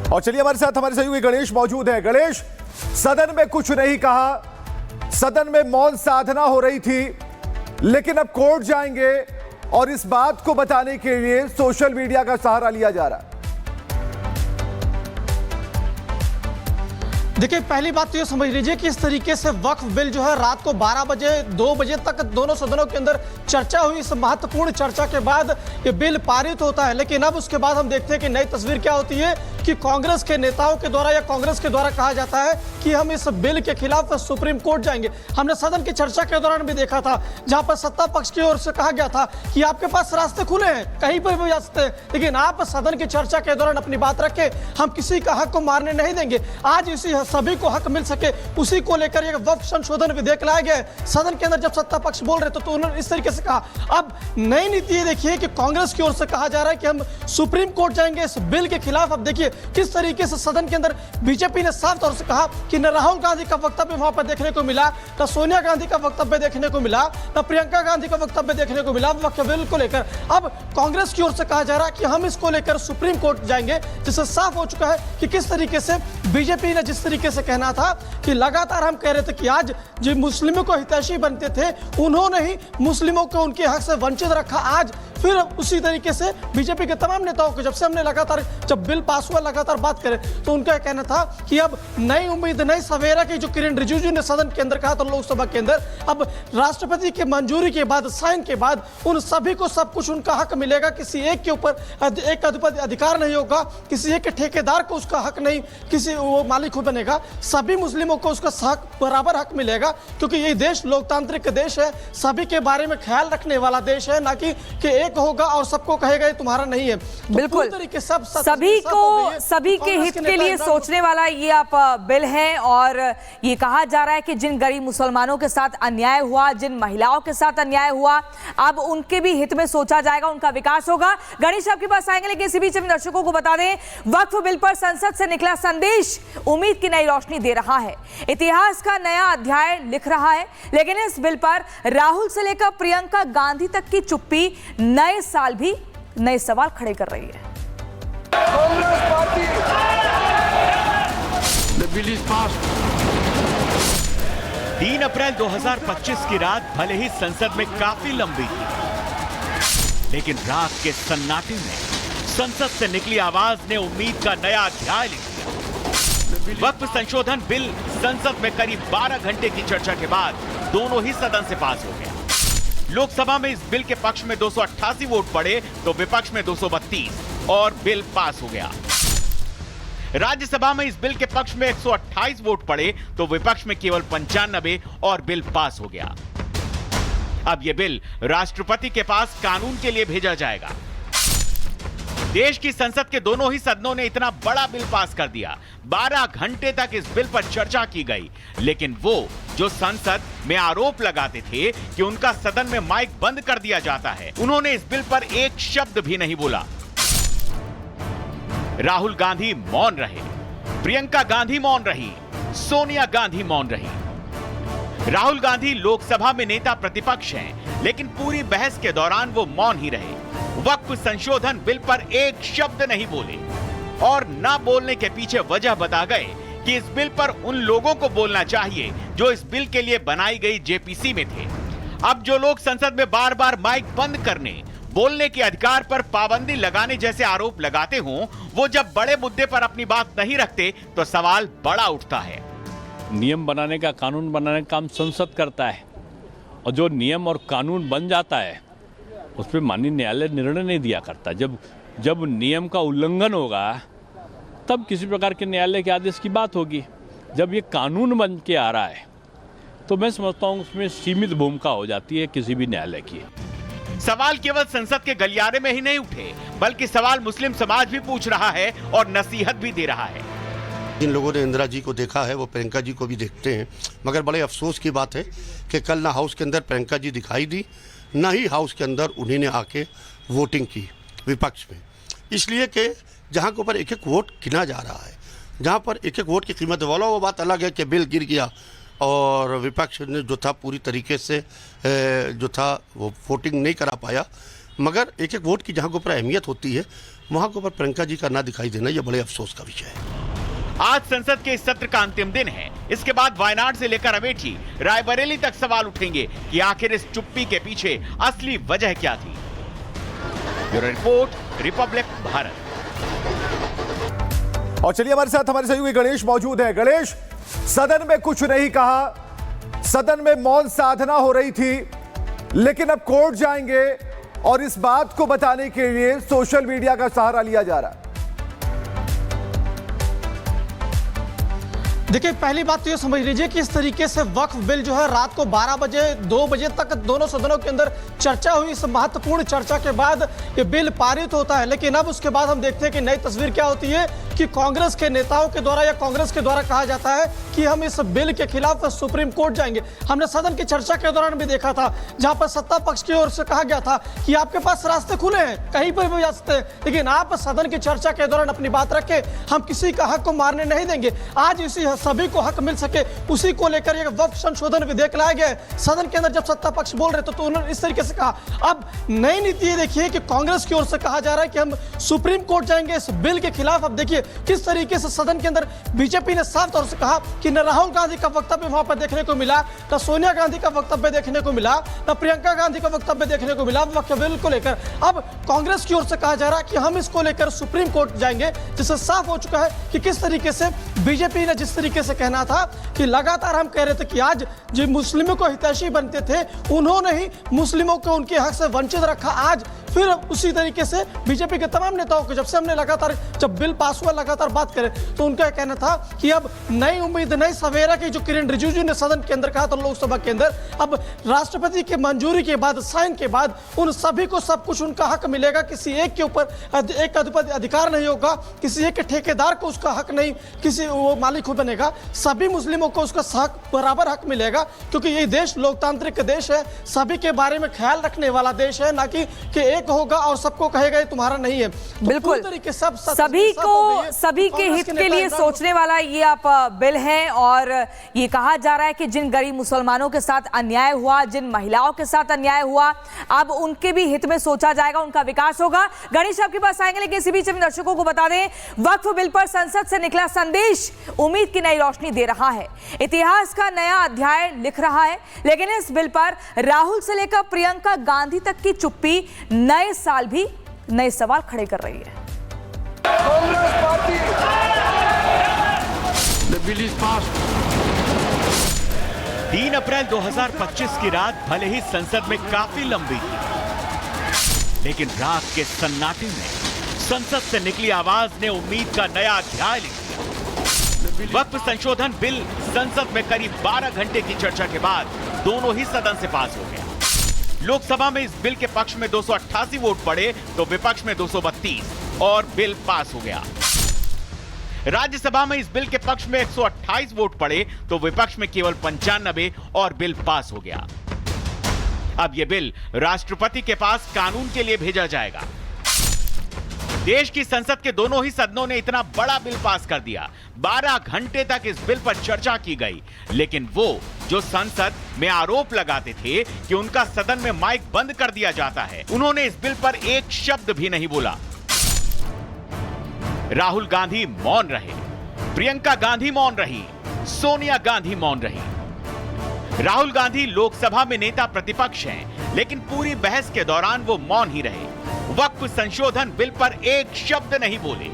और चलिए हमारे साथ हमारे सहयोगी गणेश मौजूद है। गणेश, सदन में कुछ नहीं कहा, सदन में मौन साधना हो रही थी, लेकिन अब कोर्ट जाएंगे और इस बात को बताने के लिए सोशल मीडिया का सहारा लिया जा रहा है। देखिए, पहली बात तो ये समझ लीजिए कि इस तरीके से वक्फ बिल जो है रात को 12 बजे 2 बजे तक दोनों सदनों के अंदर चर्चा हुई। इस महत्वपूर्ण चर्चा के बाद ये बिल पारित होता है, लेकिन अब उसके बाद हम देखते हैं कि नई तस्वीर क्या होती है कि कांग्रेस के नेताओं के द्वारा या कांग्रेस के द्वारा कहा जाता है कि हम इस बिल के खिलाफ सुप्रीम कोर्ट जाएंगे। हमने सदन की चर्चा के दौरान भी देखा था, जहां पर सत्ता पक्ष की ओर से कहा गया था कि आपके पास रास्ते खुले हैं, कहीं पर भी जा सकते हैं, लेकिन आप सदन की चर्चा के दौरान अपनी बात रखें, हम किसी का हक को मारने नहीं देंगे। आज इसी सभी को हक मिल सके उसी को लेकर एक वक्फ संशोधन विधेयक लाया गया है। सदन के अंदर जब सत्ता पक्ष बोल रहे थे तो उन्होंने इस तरीके से कहा। अब नई नीति देखिए कि कांग्रेस की ओर से कहा जा रहा है कि हम सुप्रीम कोर्ट जाएंगे इस बिल के खिलाफ। अब देखिए किस तरीके से सदन के अंदर बीजेपी ने साफ तौर से कहा कि न राहुल गांधी का वक्तव्य वहां पर देखने को मिला, न सोनिया गांधी का वक्तव्य देखने को मिला, न प्रियंका गांधी का वक्तव्य देखने को मिला वक्फ बिल को लेकर। अब कांग्रेस की ओर से कहा जा रहा है कि हम इसको लेकर सुप्रीम कोर्ट जाएंगे, जिससे साफ हो चुका है कि किस तरीके से बीजेपी ने जिस तरीके से कहना था कि लगातार हम कह रहे थे कि आज जो मुस्लिमों को हितैषी बनते थे उन्होंने ही मुस्लिमों को उनके हक से वंचित रखा। आज फिर उसी तरीके से बीजेपी के तमाम नेताओं को जब से हमने लगातार जब बिल पास हुआ लगातार बात करें तो उनका कहना था कि अब नई उम्मीद नई सवेरा की जो किरण रिजिजू ने सदन के अंदर कहा था लोकसभा के अंदर, अब राष्ट्रपति की मंजूरी के बाद साइन के बाद उन सभी को सब कुछ उनका हक मिलेगा। किसी एक के ऊपर एक अधिकार नहीं होगा, किसी एक के ठेकेदार को उसका हक नहीं, किसी वो मालिक बनेगा, सभी मुस्लिमों को उसका हक बराबर हक मिलेगा, क्योंकि ये देश लोकतांत्रिक देश है, सभी के बारे में ख्याल रखने वाला देश है, ना कि एक होगा और सबको कहेगा ये तुम्हारा नहीं है। तो बिल्कुल तरीके सभी के हित के लिए सोचने वाला ये आप बिल है। और ये कहा जा रहा है कि जिन गरीब मुसलमानों के साथ अन्याय हुआ, जिन महिलाओं के साथ अन्याय हुआ, अब उनके भी हित में सोचा जाएगा, उनका विकास होगा। गणेश आपके पास आएंगे, लेकिन इसी बीच हम दर्शकों को बता दें वक्फ बिल पर संसद से निकला संदेश उम्मीद की नई रोशनी दे रहा है, इतिहास का नया अध्याय लिख रहा है। लेकिन इस बिल पर राहुल से लेकर प्रियंका गांधी तक की चुप्पी नए साल भी नए सवाल खड़े कर रही है। Congress party The bill is passed. 3 अप्रैल 2025 की रात भले ही संसद में काफी लंबी थी, लेकिन रात के सन्नाटे में संसद से निकली आवाज ने उम्मीद का नया अध्याय लिख दिया। वक्फ संशोधन बिल संसद में करीब 12 घंटे की चर्चा के बाद दोनों ही सदन से पास हो गया। लोकसभा में इस बिल के पक्ष में 288 वोट पड़े तो विपक्ष में 232 और बिल पास हो गया। राज्यसभा में इस बिल के पक्ष में 128 वोट पड़े तो विपक्ष में केवल 95 और बिल पास हो गया। अब यह बिल राष्ट्रपति के पास कानून के लिए भेजा जाएगा। देश की संसद के दोनों ही सदनों ने इतना बड़ा बिल पास कर दिया। 12 घंटे तक इस बिल पर चर्चा की गई, लेकिन वो जो संसद में आरोप लगाते थे कि उनका सदन में माइक बंद कर दिया जाता है, उन्होंने इस बिल पर एक शब्द भी नहीं बोला। राहुल गांधी मौन रहे, प्रियंका गांधी मौन रही, सोनिया गांधी मौन रही। राहुल गांधी लोकसभा में नेता प्रतिपक्ष हैं, लेकिन पूरी बहस के दौरान वो मौन ही रहे। वक्फ संशोधन बिल पर एक शब्द नहीं बोले और ना बोलने के पीछे वजह बता गए कि इस बिल पर उन लोगों को बोलना चाहिए जो इस बिल के लिए बनाई गई जेपीसी में थे। अब जो लोग संसद में बार बार माइक बंद करने, बोलने के अधिकार पर पाबंदी लगाने जैसे आरोप लगाते हों, वो जब बड़े मुद्दे पर अपनी बात नहीं रखते तो सवाल बड़ा उठता है। नियम बनाने का, कानून बनाने का काम संसद करता है, और जो नियम और कानून बन जाता है उस पर माननीय न्यायालय निर्णय नहीं दिया करता। जब नियम का उल्लंघन होगा तब किसी प्रकार के न्यायालय के आदेश की बात होगी। जब ये कानून बन के आ रहा है तो मैं समझता हूँ उसमें सीमित भूमिका हो जाती है किसी भी न्यायालय की। सवाल केवल संसद के गलियारे में ही नहीं उठे, बल्कि सवाल मुस्लिम समाज भी पूछ रहा है और नसीहत भी दे रहा है। जिन लोगों ने इंदिरा जी को देखा है वो प्रियंका जी को भी देखते हैं, मगर बड़े अफसोस की बात है कि कल ना हाउस के अंदर प्रियंका जी दिखाई दी, ना ही हाउस के अंदर उन्हीं ने आके वोटिंग की विपक्ष में। इसलिए कि जहाँ के ऊपर एक एक वोट गिना जा रहा है, जहाँ पर एक एक वोट की कीमत वाला, वो बात अलग है कि बिल गिर गया और विपक्ष ने जो था पूरी तरीके से जो था वो वोटिंग नहीं करा पाया, मगर एक एक वोट की जहाँ के ऊपर अहमियत होती है वहाँ के ऊपर प्रियंका जी का ना दिखाई देना यह बड़े अफसोस का विषय है। आज संसद के इस सत्र का अंतिम दिन है। इसके बाद वायनाड से लेकर अमेठी, रायबरेली तक सवाल उठेंगे कि आखिर इस चुप्पी के पीछे असली वजह क्या थी। Bureau report, Republic Bharat. और चलिए हमारे साथ हमारे सहयोगी गणेश मौजूद है। गणेश, सदन में कुछ नहीं कहा, सदन में मौन साधना हो रही थी, लेकिन अब कोर्ट जाएंगे और इस बात को बताने के लिए सोशल मीडिया का सहारा लिया जा रहा है। देखिए, पहली बात तो ये समझ लीजिए कि इस तरीके से वक्फ बिल जो है रात को 12 बजे 2 बजे तक दोनों सदनों के अंदर चर्चा हुई। इस महत्वपूर्ण चर्चा के बाद ये बिल पारित होता है, लेकिन अब उसके बाद हम देखते हैं कि नई तस्वीर क्या होती है कि कांग्रेस के नेताओं के द्वारा या कांग्रेस के द्वारा कहा जाता है कि हम इस बिल के खिलाफ सुप्रीम कोर्ट जाएंगे। हमने सदन की चर्चा के दौरान भी देखा था जहां पर सत्ता पक्ष की ओर से कहा गया था कि आपके पास रास्ते खुले हैं, कहीं पर भी जा सकते हैं, लेकिन आप सदन की चर्चा के दौरान अपनी बात रखें, हम किसी का हक को मारने नहीं देंगे। आज इसी सभी को हक मिल सके उसी को लेकर यह वक्फ संशोधन विधेयक लाया गया है। सदन के अंदर जब सत्ता पक्ष बोल रहे तो उन्होंने इस तरीके से कहा। अब नई नीति ये देखिए कि कांग्रेस की ओर से कहा जा रहा है कि हम सुप्रीम कोर्ट जाएंगे इस बिल के खिलाफ। अब देखिए किस तरीके से सदन के अंदर बीजेपी ने साफ तौर से कहा कि न राहुल गांधी का वक्तव्य वहां पर देखने को मिला, न सोनिया गांधी का वक्तव्य देखने को मिला, न प्रियंका गांधी का वक्तव्य देखने को मिला वक्फ बिल को लेकर। अब कांग्रेस की ओर से कहा जा रहा है कि हम इसको लेकर सुप्रीम कोर्ट जाएंगे, जिससे साफ हो चुका है कि किस तरीके से बीजेपी ने जिस तरीके से कहना था कि लगातार हम कह रहे थे कि आज जो मुस्लिमों को हितैषी बनते थे उन्होंने ही मुस्लिमों को उनके हक से वंचित रखा। आज फिर उसी तरीके से बीजेपी के तमाम नेताओं को जब से हमने लगातार जब बिल पास हुआ लगातार बात करें तो उनका कहना था कि अब नई उम्मीद नई सवेरा की जो किरण रिजिजू ने सदन के अंदर कहा था लोकसभा के अंदर, अब राष्ट्रपति की मंजूरी के बाद साइन के बाद उन सभी को सब कुछ उनका हक मिलेगा। किसी एक के ऊपर एक अधिकार नहीं होगा, किसी एक ठेकेदार को उसका हक नहीं, किसी वो मालिक बनेगा, सभी मुस्लिमों को उसका हक बराबर हक मिलेगा, क्योंकि ये देश लोकतांत्रिक देश है, सभी के बारे में ख्याल रखने वाला देश है, ना कि एक होगा और सबको कहेगा ये तुम्हारा नहीं है। तो बिल्कुल तरीके सभी के हित के लिए सोचने वाला ये आप बिल है। और ये कहा जा रहा है कि जिन गरीब मुसलमानों के साथ अन्याय हुआ, जिन महिलाओं के साथ अन्याय हुआ, अब उनके भी हित में सोचा जाएगा, उनका विकास होगा। गणेश आपके पास आएंगे, लेकिन इसी बीच हम दर्शकों को बता दें वक्फ बिल पर संसद से निकला संदेश उम्मीद की नई रोशनी दे रहा है, इतिहास का नया अध्याय लिख रहा है। लेकिन इस बिल पर राहुल से लेकर प्रियंका गांधी तक की चुप्पी नए साल भी नए सवाल खड़े कर रही है। Congress party the bill is passed. 3 अप्रैल 2025 की रात भले ही संसद में काफी लंबी थी, लेकिन रात के सन्नाटे में संसद से निकली आवाज ने उम्मीद का नया अध्याय लिख दिया। वक्फ संशोधन बिल संसद में करीब 12 घंटे की चर्चा के बाद दोनों ही सदन से पास हो गया। लोकसभा में इस बिल के पक्ष में 288 वोट पड़े तो विपक्ष में 232 और बिल पास हो गया। राज्यसभा में इस बिल के पक्ष में 128 वोट पड़े तो विपक्ष में केवल 95 और बिल पास हो गया। अब यह बिल राष्ट्रपति के पास कानून के लिए भेजा जाएगा। देश की संसद के दोनों ही सदनों ने इतना बड़ा बिल पास कर दिया। 12 घंटे तक इस बिल पर चर्चा की गई, लेकिन वो जो संसद में आरोप लगाते थे कि उनका सदन में माइक बंद कर दिया जाता है, उन्होंने इस बिल पर एक शब्द भी नहीं बोला। राहुल गांधी मौन रहे, प्रियंका गांधी मौन रही, सोनिया गांधी मौन रही। राहुल गांधी लोकसभा में नेता प्रतिपक्ष हैं, लेकिन पूरी बहस के दौरान वो मौन ही रहे। वक्फ संशोधन बिल पर एक शब्द नहीं बोले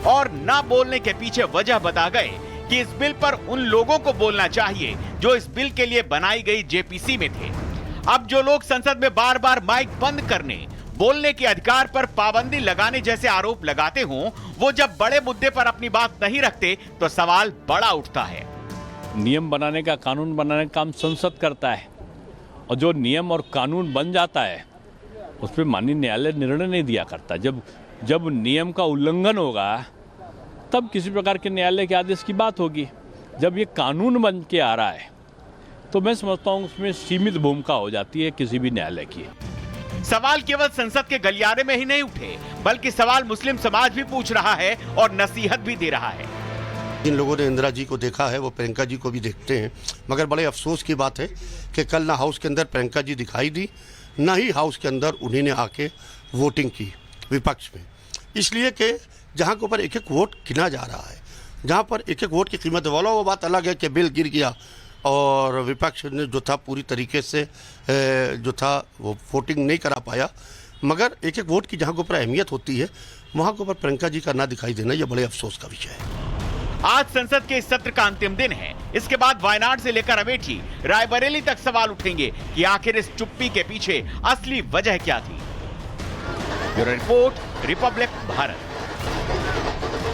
और ना बोलने के पीछे वजह बता गए कि इस बिल पर उन लोगों को बोलना चाहिए जो इस बिल के लिए बनाई गई जेपीसी में थे। अब जो लोग संसद में बार बार माइक बंद करने, बोलने के अधिकार पर पाबंदी लगाने जैसे आरोप लगाते हों, वो जब बड़े मुद्दे पर अपनी बात नहीं रखते तो सवाल बड़ा उठता है। नियम बनाने का, कानून बनाने का काम संसद करता है, और जो नियम और कानून बन जाता है उस पर माननीय न्यायालय निर्णय नहीं दिया करता। जब नियम का उल्लंघन होगा तब किसी प्रकार के न्यायालय के आदेश की बात होगी। जब ये कानून बन के आ रहा है तो मैं समझता हूँ उसमें सीमित भूमिका हो जाती है किसी भी न्यायालय की। सवाल केवल संसद के गलियारे में ही नहीं उठे, बल्कि सवाल मुस्लिम समाज भी पूछ रहा है और नसीहत भी दे रहा है। जिन लोगों ने इंदिरा जी को देखा है वो प्रियंका जी को भी देखते हैं, मगर बड़े अफसोस की बात है कि कल ना हाउस के अंदर प्रियंका जी दिखाई दी, न ही हाउस के अंदर उन्हीं ने आके वोटिंग की विपक्ष में, इसलिए कि जहाँ के ऊपर एक एक वोट गिना जा रहा है, जहाँ पर एक एक वोट की कीमत वाला, वो बात अलग है कि बिल गिर गया और विपक्ष ने जो था पूरी तरीके से जो था वो वोटिंग नहीं करा पाया, मगर एक एक वोट की जहाँ के ऊपर अहमियत होती है वहाँ के ऊपर प्रियंका जी का ना दिखाई देना ये बड़े अफसोस का विषय है। आज संसद के इस सत्र का अंतिम दिन है। इसके बाद वायनाड से लेकर अमेठी, रायबरेली तक सवाल उठेंगे कि आखिर इस चुप्पी के पीछे असली वजह क्या थी। Bureau report, Republic Bharat.